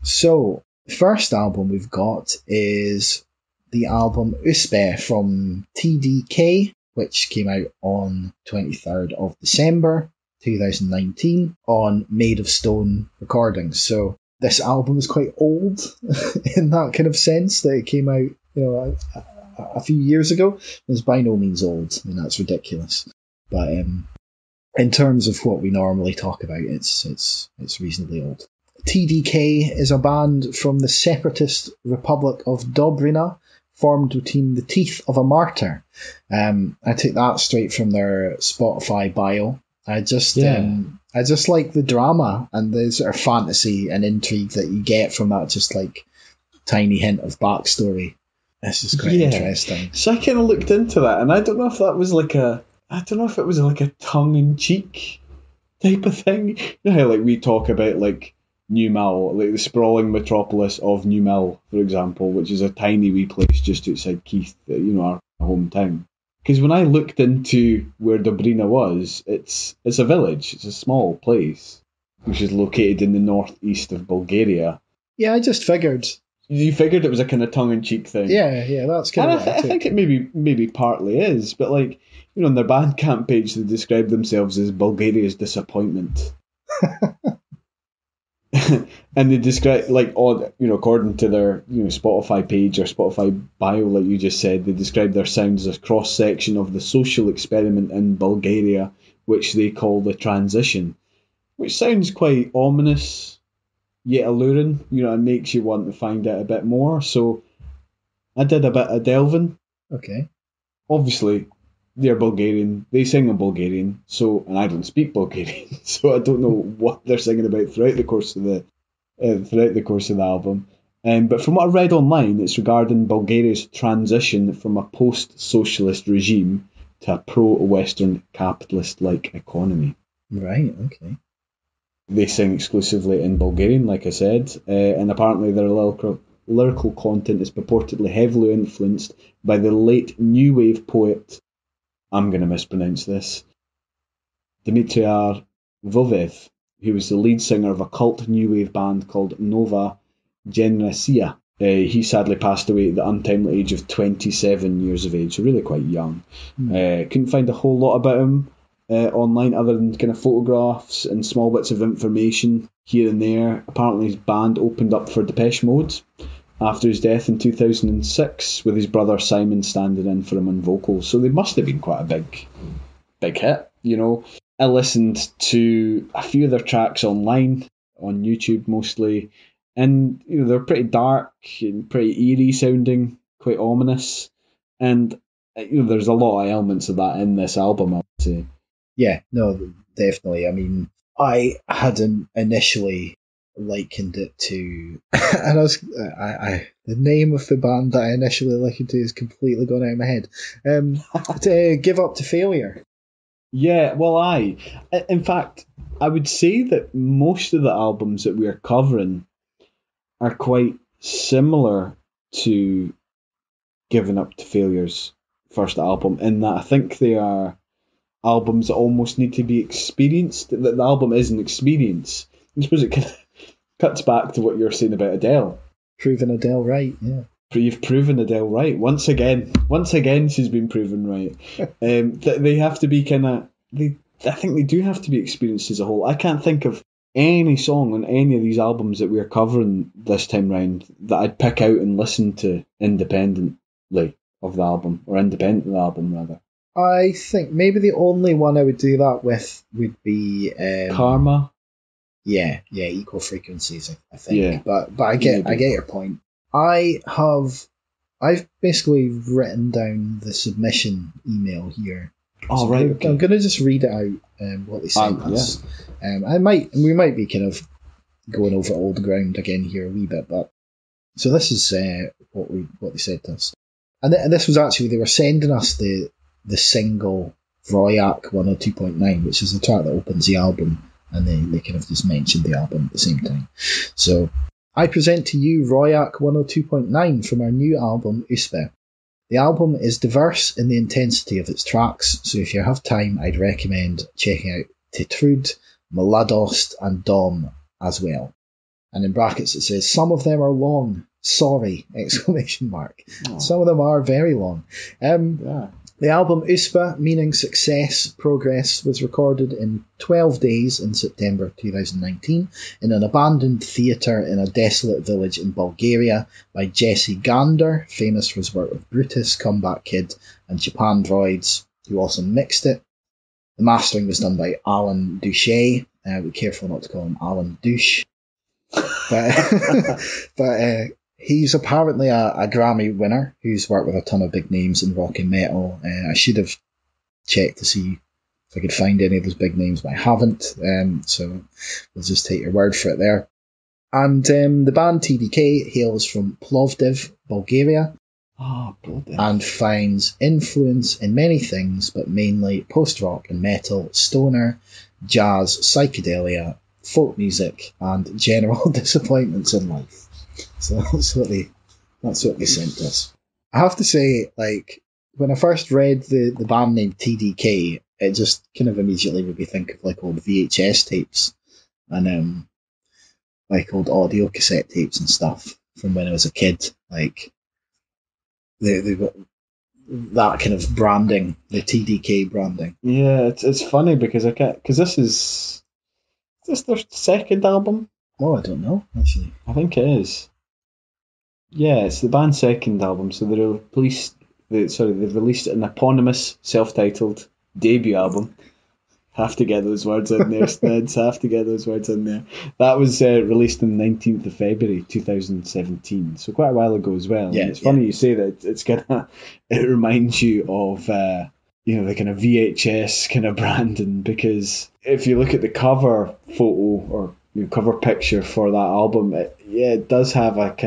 So, the first album we've got is the album Uspeh from TDK, which came out on 23rd of December 2019 on Made of Stone Recordings. So this album is quite old in that kind of sense, that it came out, a few years ago. It's by no means old. I mean, that's ridiculous. But in terms of what we normally talk about, it's reasonably old. TDK is a band from the Separatist Republic of Dobrina, formed between the teeth of a martyr. I took that straight from their Spotify bio. I just like the drama and the sort of fantasy and intrigue that you get from that, just like tiny hint of backstory. It's just quite interesting. So I kind of looked into that, and I don't know if it was like a tongue-in-cheek type of thing. You know how like we talk about like New Mill, like the sprawling metropolis of New Mill, for example, which is a tiny wee place just outside Keith, our hometown. Because when I looked into where Dobrina was, it's a village. It's a small place, which is located in the northeast of Bulgaria. Yeah, I just figured. You figured it was a kind of tongue-in-cheek thing. Yeah, that's kind of. I think it maybe partly is, but like on their Bandcamp page, they describe themselves as Bulgaria's disappointment. And they describe, according to their Spotify page or Spotify bio, like you just said, they describe their sound as a cross-section of the social experiment in Bulgaria, which they call the transition, which sounds quite ominous, yet alluring, it makes you want to find out a bit more. So I did a bit of delving. Okay. Obviously, they're Bulgarian. They sing in Bulgarian, and I don't speak Bulgarian, so I don't know what they're singing about throughout the course of the album. But from what I read online, it's regarding Bulgaria's transition from a post-socialist regime to a pro-Western capitalist-like economy. Right. Okay. They sing exclusively in Bulgarian, like I said, and apparently their lyrical content is purportedly heavily influenced by the late new wave poet, I'm going to mispronounce this, Dmitry Vovev, who was the lead singer of a cult new wave band called Nova Generacija. He sadly passed away at the untimely age of 27 years of age, so really quite young. Couldn't find a whole lot about him online other than kind of photographs and small bits of information here and there. Apparently his band opened up for Depeche Mode after his death in 2006, with his brother Simon standing in for him on vocals. So they must have been quite a big hit, I listened to a few of their tracks online, on YouTube mostly, and they're pretty dark and pretty eerie sounding, quite ominous, and there's a lot of elements of that in this album, I would say. Yeah, no, definitely. I mean, I had initially likened it to, and the name of the band that I initially likened to is completely gone out of my head. To Give Up to Failure. Yeah, well, in fact, I would say that most of the albums that we are covering are quite similar to Giving Up to Failure's first album, in that I think they are albums that almost need to be experienced. That the album is an experience. I suppose it kind of cuts back to what you're saying about Adele. Proving Adele right, yeah. You've proven Adele right. Once again, she's been proven right. They have to be I think they do have to be experienced as a whole. I can't think of any song on any of these albums that we're covering this time round that I'd pick out and listen to independently of the album, or independent of the album, rather. I think maybe the only one I would do that with would be Karma. Yeah, Equal Frequencies, I think. Yeah. But I get your point. I've basically written down the submission email here. Oh, right. Okay. I'm going to just read it out, what they sent us. Yeah. We might be kind of going over old ground again here a wee bit, but so this is what they said to us, and this was actually, they were sending us the single Vroyak 102.9, which is the track that opens the album, and they kind of just mentioned the album at the same time. So I present to you Vroyak 102.9 from our new album Uspeh. The album is diverse in the intensity of its tracks, so if you have time, I'd recommend checking out Tetrud, Maladost and Dom as well. And in brackets it says, some of them are long. Sorry! Exclamation mark. Oh. Some of them are very long. Yeah. The album Uspeh, meaning success, progress, was recorded in 12 days in September 2019 in an abandoned theatre in a desolate village in Bulgaria by Jesse Gander, famous for his work with Brutus, Comeback Kid, and Japan Droids, who also mixed it. The mastering was done by Alan Douche. Be careful not to call him Alan Douche. But he's apparently a Grammy winner who's worked with a ton of big names in rock and metal. I should have checked to see if I could find any of those big names, but I haven't. So we'll just take your word for it there. And the band TDK hails from Plovdiv, Bulgaria, and finds influence in many things, but mainly post-rock and metal, stoner, jazz, psychedelia, folk music, and general disappointments in life. So that's what they sent us. I have to say, like, when I first read the band name TDK, it just kind of immediately made me think of like old VHS tapes and like old audio cassette tapes and stuff from when I was a kid. Like they got that kind of branding, the TDK branding. Yeah, it's funny because this is their second album. Oh, I don't know actually. I think it is. Yeah, it's the band's second album. So they've released an eponymous, self-titled debut album. Have to get those words in there, Snids. Have to get those words in there. That was released on the 19th of February 2017, so quite a while ago as well. Yeah, and it's funny you say that. It reminds you of the kind of VHS kind of branding, because if you look at the cover photo or cover picture for that album, it does have that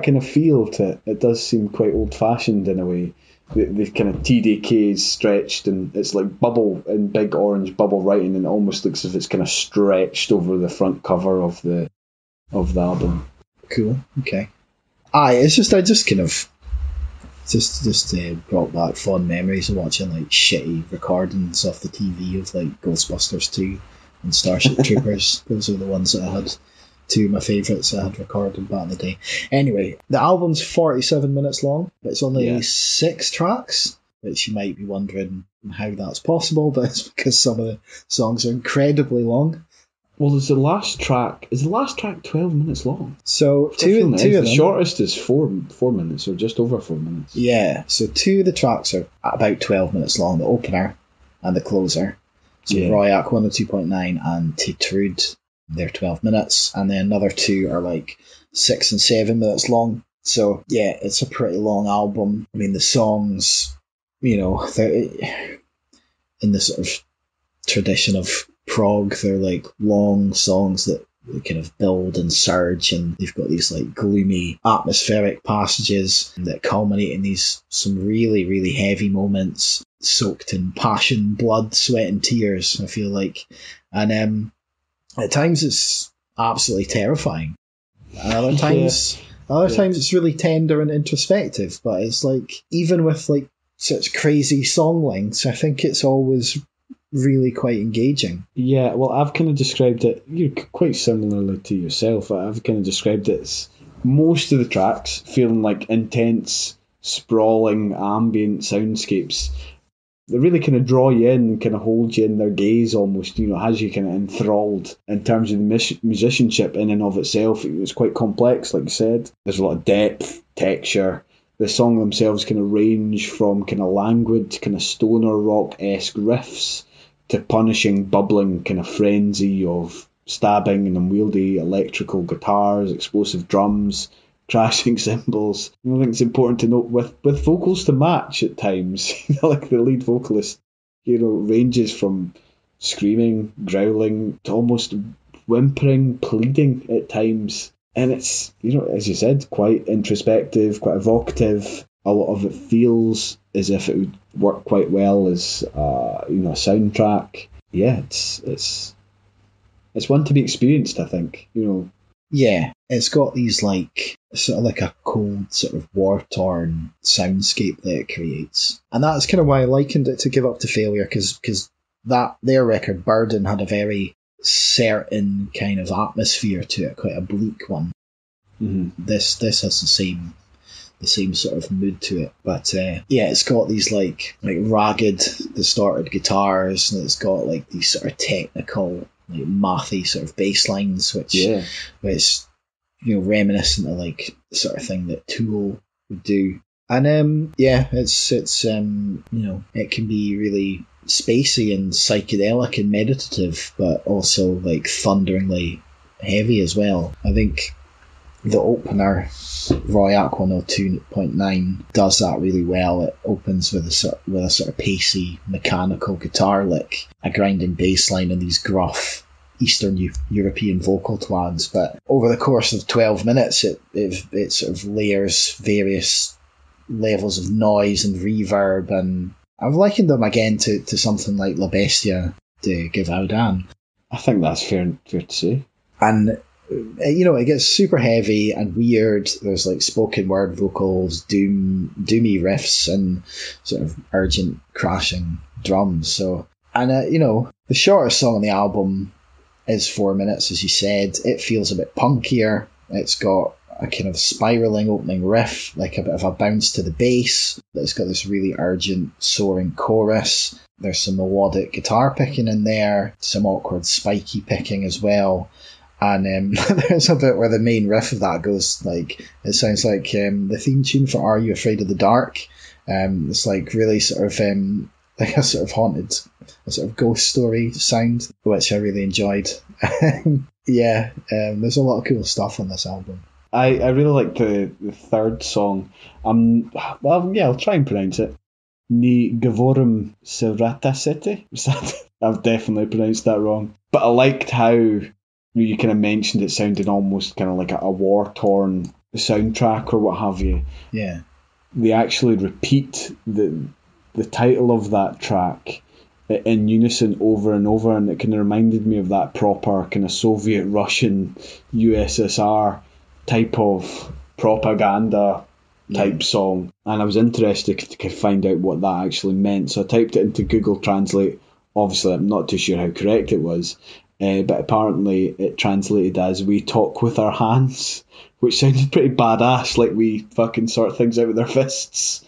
kind of feel to it. It does seem quite old-fashioned in a way. The kind of TDK is stretched, and it's like bubble in big orange bubble writing, and it almost looks as if it's kind of stretched over the front cover of the album. Cool. Okay. I just kind of brought back fond memories of watching like shitty recordings off the TV of like Ghostbusters 2 and Starship Troopers. Those are the ones that I had. Two of my favourites I had recorded back in the day. Anyway, the album's 47 minutes long, but it's only 6 tracks, which you might be wondering how that's possible, but it's because some of the songs are incredibly long. Well, is the last track 12 minutes long? So two of them. The shortest is 4 minutes, or just over 4 minutes. Yeah, so 2 of the tracks are about 12 minutes long, the opener and the closer. So Royak 102.9 and Tetrude, they're 12 minutes, and then another 2 are like 6 and 7 minutes long. So yeah, it's a pretty long album. I mean, the songs, they're in the sort of tradition of prog, they're like long songs that kind of build and surge, and they've got these like gloomy atmospheric passages that culminate in these some really, really heavy moments soaked in passion, blood, sweat and tears, I feel like. And at times it's absolutely terrifying. And other times it's really tender and introspective. But it's like, even with like such crazy song lengths, I think it's always really quite engaging. Yeah, well, I've kind of described it, quite similarly to yourself, I've kind of described it as most of the tracks feeling like intense, sprawling, ambient soundscapes. They really kind of draw you in, kind of hold you in their gaze almost, has you kind of enthralled. In terms of the musicianship in and of itself, it was quite complex, like you said. There's a lot of depth, texture. The song themselves kind of range from kind of languid, kind of stoner rock-esque riffs to punishing, bubbling kind of frenzy of stabbing and unwieldy electrical guitars, explosive drums, crashing cymbals. I think it's important to note with vocals to match at times. Like the lead vocalist, ranges from screaming, growling to almost whimpering, pleading at times. And it's, as you said, quite introspective, quite evocative. A lot of it feels as if it would work quite well as a soundtrack. Yeah, it's one to be experienced, I think. Yeah, it's got these like sort of like a cold, sort of war-torn soundscape that it creates, and that's kind of why I likened it to Give Up to Failure, because that their record Burden had a very certain kind of atmosphere to it, quite a bleak one. Mm-hmm. This has the same sort of mood to it, but it's got these like ragged, distorted guitars, and it's got like these sort of technical, like mathy sort of bass lines, which reminiscent of like the sort of thing that Tool would do. And it's it can be really spacey and psychedelic and meditative, but also like thunderingly heavy as well. I think the opener, Roy Aquino 2.9, does that really well. It opens with a sort of pacey mechanical guitar lick, a grinding bass line, and these gruff Eastern European vocal twads. But over the course of 12 minutes, it sort of layers various levels of noise and reverb, and I've likened them again to something like La Bestia de Gavaudan. I think that's fair to say. And it gets super heavy and weird. There's like spoken word vocals, doomy riffs, and sort of urgent crashing drums. So, and the shortest song on the album is 4 minutes, as you said. It feels a bit punkier. It's got a kind of spiraling opening riff, like a bit of a bounce to the bass. It's got this really urgent soaring chorus. There's some melodic guitar picking in there, some awkward spiky picking as well. And there's a bit where the main riff of that goes like, it sounds like the theme tune for Are You Afraid of the Dark? It's like really sort of like a sort of haunted, a sort of ghost story sound, which I really enjoyed. There's a lot of cool stuff on this album. I really like the third song. I'll try and pronounce it. Ni Gavorum Seratasete. I've definitely pronounced that wrong. But I liked how you kind of mentioned it sounded almost kind of like a war-torn soundtrack or what have you. Yeah. They actually repeat the title of that track in unison over and over, and it kind of reminded me of that proper kind of Soviet Russian USSR type of propaganda type song. And I was interested to find out what that actually meant, so I typed it into Google Translate. Obviously I'm not too sure how correct it was, but apparently it translated as "we talk with our hands," which sounded pretty badass, like we fucking sort things out with our fists.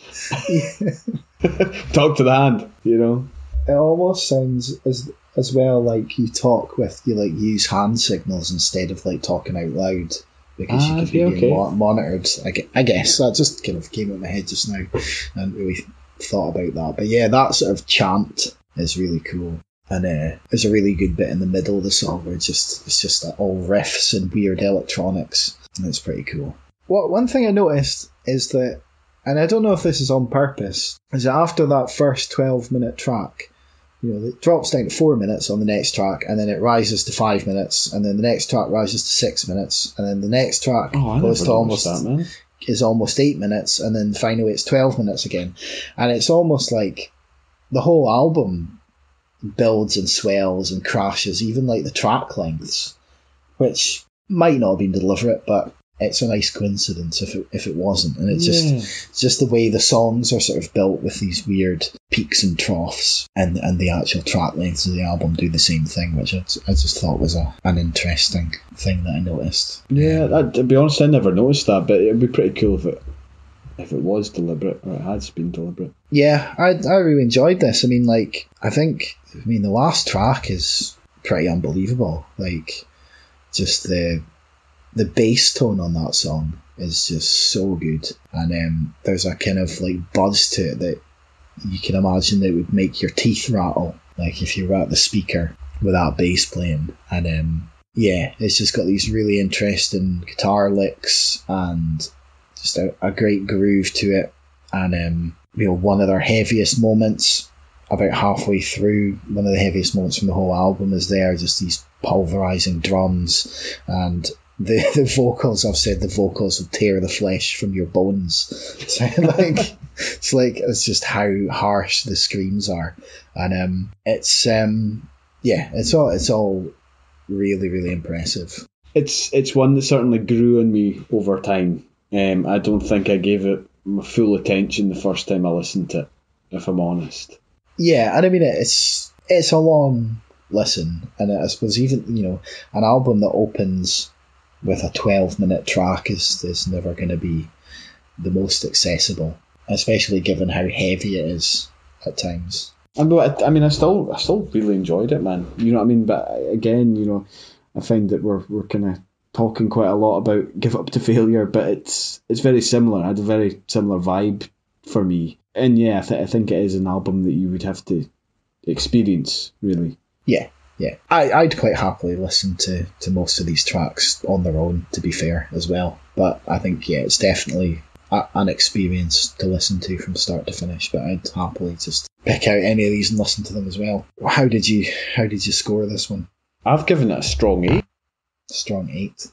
Talk to the hand, It almost sounds as well like you use hand signals instead of like talking out loud, because you could be being monitored. I guess that just kind of came in my head just now. I hadn't really thought about that, but yeah, that sort of chant is really cool. And there's a really good bit in the middle of the song where it's just all riffs and weird electronics, and it's pretty cool. One thing I noticed is that, and I don't know if this is on purpose, is that after that first 12-minute track, it drops down to 4 minutes on the next track, and then it rises to 5 minutes, and then the next track rises to 6 minutes, and then the next track goes to almost 8 minutes, and then finally it's 12 minutes again. And it's almost like the whole album builds and swells and crashes, even like the track lengths, which might not have been deliberate, but it's a nice coincidence if it wasn't. And it's just the way the songs are sort of built with these weird peaks and troughs, and the actual track lengths of the album do the same thing, which I just thought was an interesting thing that I noticed. Yeah, to be honest, I never noticed that, but it'd be pretty cool if it was deliberate, or it has been deliberate. Yeah, I really enjoyed this. The last track is pretty unbelievable. Like, just the bass tone on that song is just so good, and there's a kind of like buzz to it that you can imagine that would make your teeth rattle, like if you were at the speaker with that bass playing. And it's just got these really interesting guitar licks and just a great groove to it. And one of their heaviest moments, about halfway through, one of the heaviest moments from the whole album is there, just these pulverizing drums, and the vocals. I've said the vocals will tear the flesh from your bones. So it's just how harsh the screams are, and it's all really, really impressive. It's one that certainly grew on me over time. I don't think I gave it my full attention the first time I listened to it, if I'm honest. Yeah, and it's a long listen. And I suppose even, an album that opens with a 12-minute track is never going to be the most accessible, especially given how heavy it is at times. I still really enjoyed it, man. You know what I mean? But again, I find that we're kind of talking quite a lot about Give Up to Failure, but it's very similar. It had a very similar vibe for me. And yeah, I think it is an album that you would have to experience, really. Yeah. I'd quite happily listen to most of these tracks on their own, to be fair, as well. But I think, it's definitely an experience to listen to from start to finish. But I'd happily just pick out any of these and listen to them as well. How did you score this one? I've given it a strong 8. Strong 8.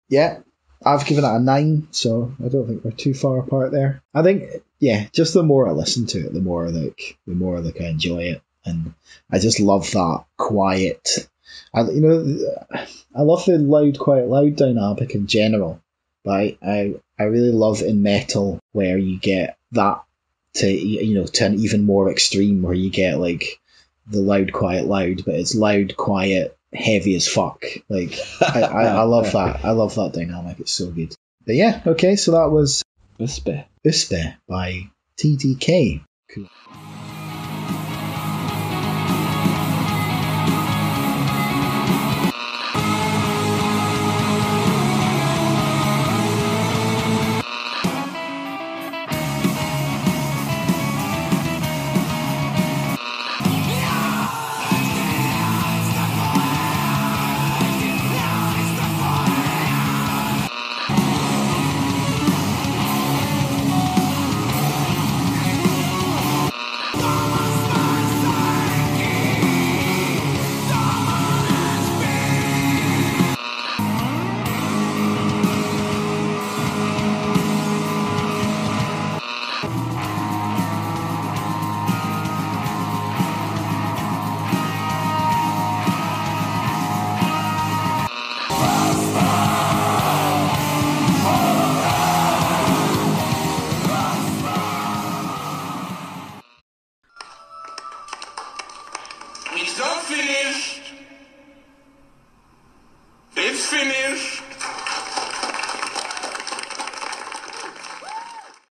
Yeah, I've given it a 9, so I don't think we're too far apart there. I think, just the more I listen to it, the more I enjoy it. And I just love that quiet. I love the loud, quiet, loud dynamic in general. But I really love in metal where you get that to an even more extreme, where you get like the loud, quiet, loud, but it's loud, quiet, heavy as fuck. Like I love that. I love that dynamic. It's so good. But yeah, okay, so that was Uspeh by TDK. Cool. It's not finished. It's finished.